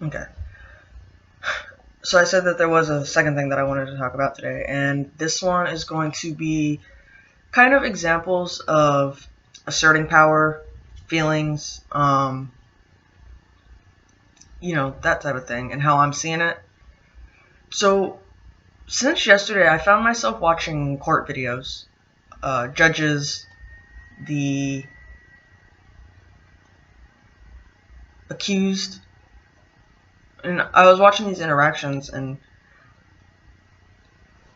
Okay. So I said that there was a second thing that I wanted to talk about today, and this one is going to be kind of examples of asserting power, feelings, that type of thing, and how I'm seeing it. So, since yesterday, I found myself watching court videos, judges, the accused, and I was watching these interactions, and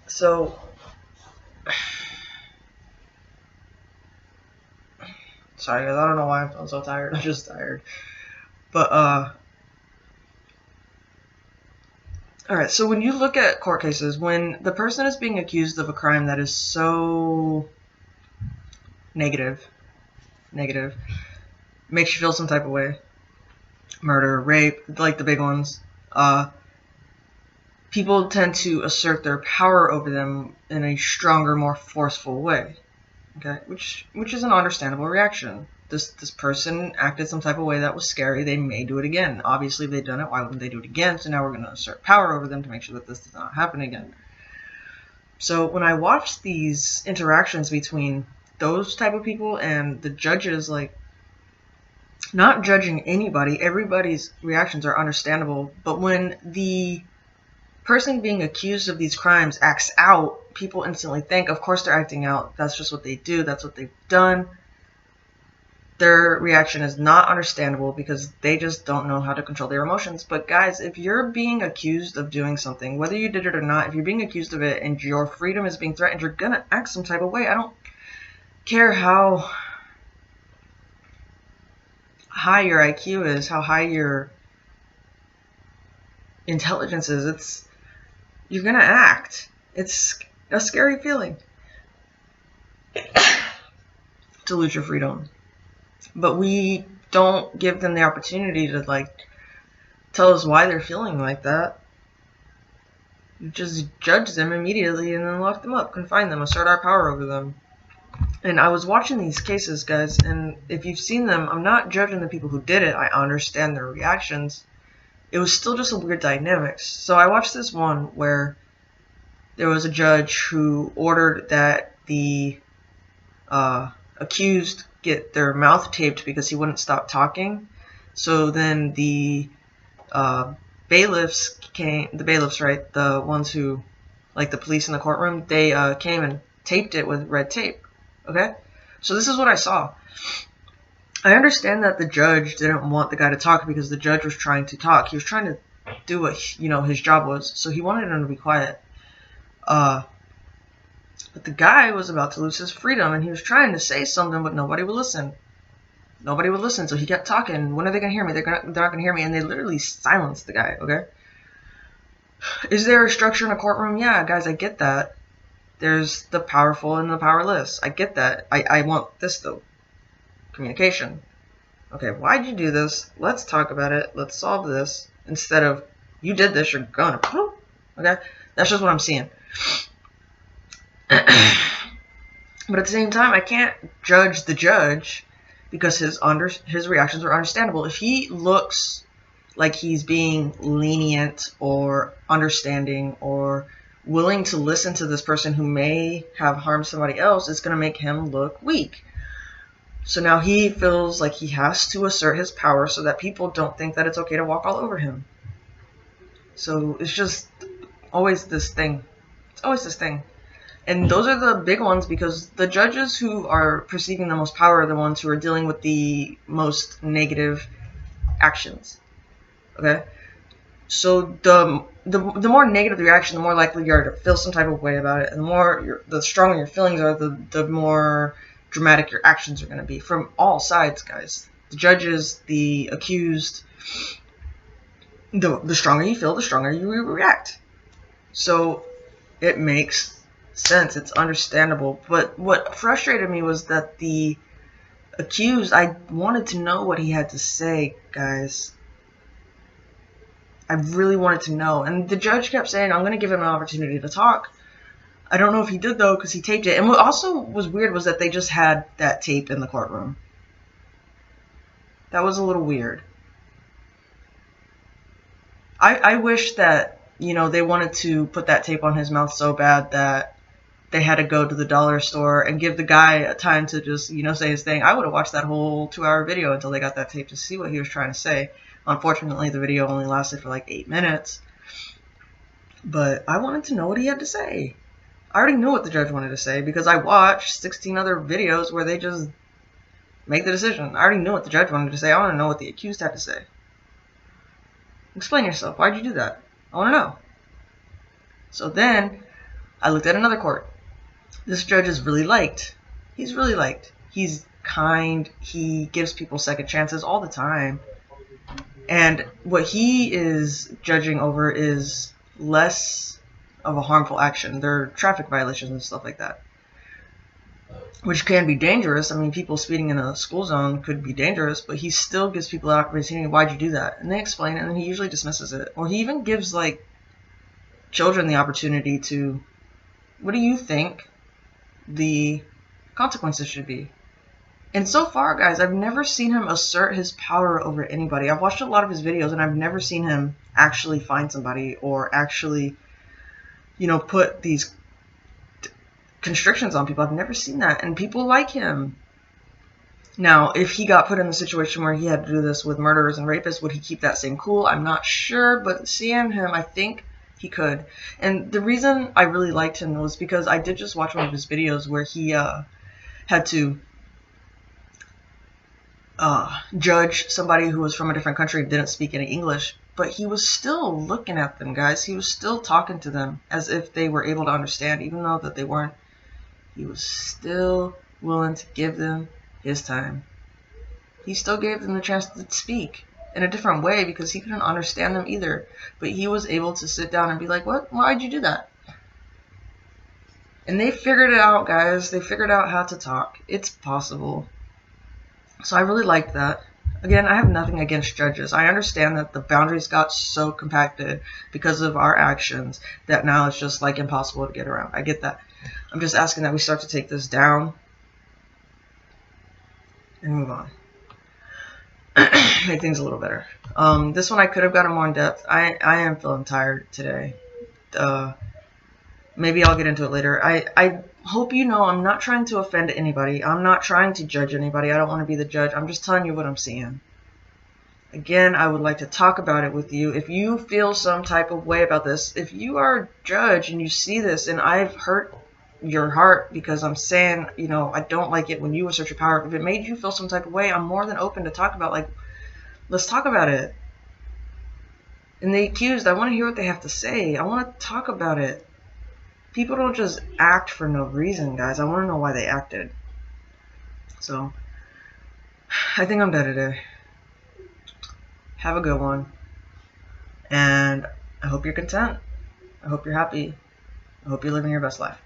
so sorry guys, I don't know why I'm feeling so tired. I'm just tired. But alright, so when you look at court cases, when the person is being accused of a crime that is so negative, makes you feel some type of way, murder, rape, like the big ones, people tend to assert their power over them in a stronger, more forceful way. Okay, which is an understandable reaction. This person acted some type of way that was scary. They may do it again. Obviously, if they've done it, why wouldn't they do it again? So now we're going to assert power over them to make sure that this does not happen again. So when I watch these interactions between those type of people and the judges, like, not judging anybody, everybody's reactions are understandable. But when the person being accused of these crimes acts out, people instantly think, of course they're acting out. That's just what they do. That's what they've done. Their reaction is not understandable because they just don't know how to control their emotions. But guys, if you're being accused of doing something, whether you did it or not, if you're being accused of it and your freedom is being threatened, you're going to act some type of way. I don't care how high your IQ is, how high your intelligence is. You're going to act. It's a scary feeling to lose your freedom. But we don't give them the opportunity to, tell us why they're feeling like that. We just judge them immediately and then lock them up, confine them, assert our power over them. And I was watching these cases, guys, and if you've seen them, I'm not judging the people who did it. I understand their reactions. It was still just a weird dynamics. So I watched this one where there was a judge who ordered that the accused get their mouth taped because he wouldn't stop talking. So then the bailiffs, right, the ones who, like the police in the courtroom, they came and taped it with red tape. Okay? So this is what I saw. I understand that the judge didn't want the guy to talk because the judge was trying to talk. He was trying to do what, his job was. So he wanted him to be quiet. But the guy was about to lose his freedom, and he was trying to say something, but nobody would listen. Nobody would listen, so he kept talking. When are they going to hear me? They're not going to hear me, and they literally silenced the guy, okay? Is there a structure in a courtroom? Yeah, guys, I get that. There's the powerful and the powerless. I get that. I want this, though. Communication. Okay, why'd you do this? Let's talk about it. Let's solve this. Instead of, you did this, you're gonna. Okay? That's just what I'm seeing. But at the same time, I can't judge the judge because his reactions are understandable. If he looks like he's being lenient or understanding or willing to listen to this person who may have harmed somebody else, it's going to make him look weak. So now he feels like he has to assert his power so that people don't think that it's okay to walk all over him. So it's just always this thing. It's always this thing. And those are the big ones because the judges who are perceiving the most power are the ones who are dealing with the most negative actions. Okay? So the more negative the reaction, the more likely you are to feel some type of way about it. And the stronger your feelings are, the more dramatic your actions are going to be from all sides, guys. The judges, the accused. The stronger you feel, the stronger you react. So it makes sense. It's understandable. But what frustrated me was that the accused, I wanted to know what he had to say, guys. I really wanted to know. And the judge kept saying, I'm going to give him an opportunity to talk. I don't know if he did, though, because he taped it. And what also was weird was that they just had that tape in the courtroom. That was a little weird. I wish that, they wanted to put that tape on his mouth so bad that they had to go to the dollar store and give the guy a time to just, say his thing. I would have watched that whole 2-hour video until they got that tape to see what he was trying to say. Unfortunately, the video only lasted for like 8 minutes. But I wanted to know what he had to say. I already knew what the judge wanted to say because I watched 16 other videos where they just make the decision. I already knew what the judge wanted to say. I want to know what the accused had to say. Explain yourself. Why'd you do that? I want to know. So then I looked at another court. This judge is really liked. He's really liked. He's kind. He gives people second chances all the time. And what he is judging over is less of a harmful action. They're traffic violations and stuff like that, which can be dangerous. I mean, people speeding in a school zone could be dangerous, but he still gives people the opportunity. Why'd you do that? And they explain it, and then he usually dismisses it. Or he even gives, like, children the opportunity to, what do you think the consequences should be? And so far, guys, I've never seen him assert his power over anybody. I've watched a lot of his videos, and I've never seen him actually find somebody or actually, put these constrictions on people. I've never seen that, and people like him. Now, if he got put in a situation where he had to do this with murderers and rapists, would he keep that same cool? I'm not sure, but seeing him, I think he could. And the reason I really liked him was because I did just watch one of his videos where he had to judge somebody who was from a different country and didn't speak any English, but he was still looking at them, guys. He was still talking to them as if they were able to understand, even though that they weren't. He was still willing to give them his time. He still gave them the chance to speak in a different way because he couldn't understand them either. But he was able to sit down and be like, what? Why'd you do that? And they figured it out, guys. They figured out how to talk. It's possible. So I really liked that. Again, I have nothing against judges. I understand that the boundaries got so compacted because of our actions that now it's just like impossible to get around. I get that. I'm just asking that we start to take this down and move on. Make things a little better. This one I could have gotten more in depth. I am feeling tired today. Maybe I'll get into it later. I hope you know I'm not trying to offend anybody. I'm not trying to judge anybody. I don't want to be the judge. I'm just telling you what I'm seeing. Again, I would like to talk about it with you. If you feel some type of way about this, if you are a judge and you see this and I've hurt your heart because I'm saying, I don't like it when you assert your power. If it made you feel some type of way, I'm more than open to talk about, let's talk about it. And the accused, I want to hear what they have to say. I want to talk about it. People don't just act for no reason, guys. I want to know why they acted. So, I think I'm done today. Have a good one. And I hope you're content. I hope you're happy. I hope you're living your best life.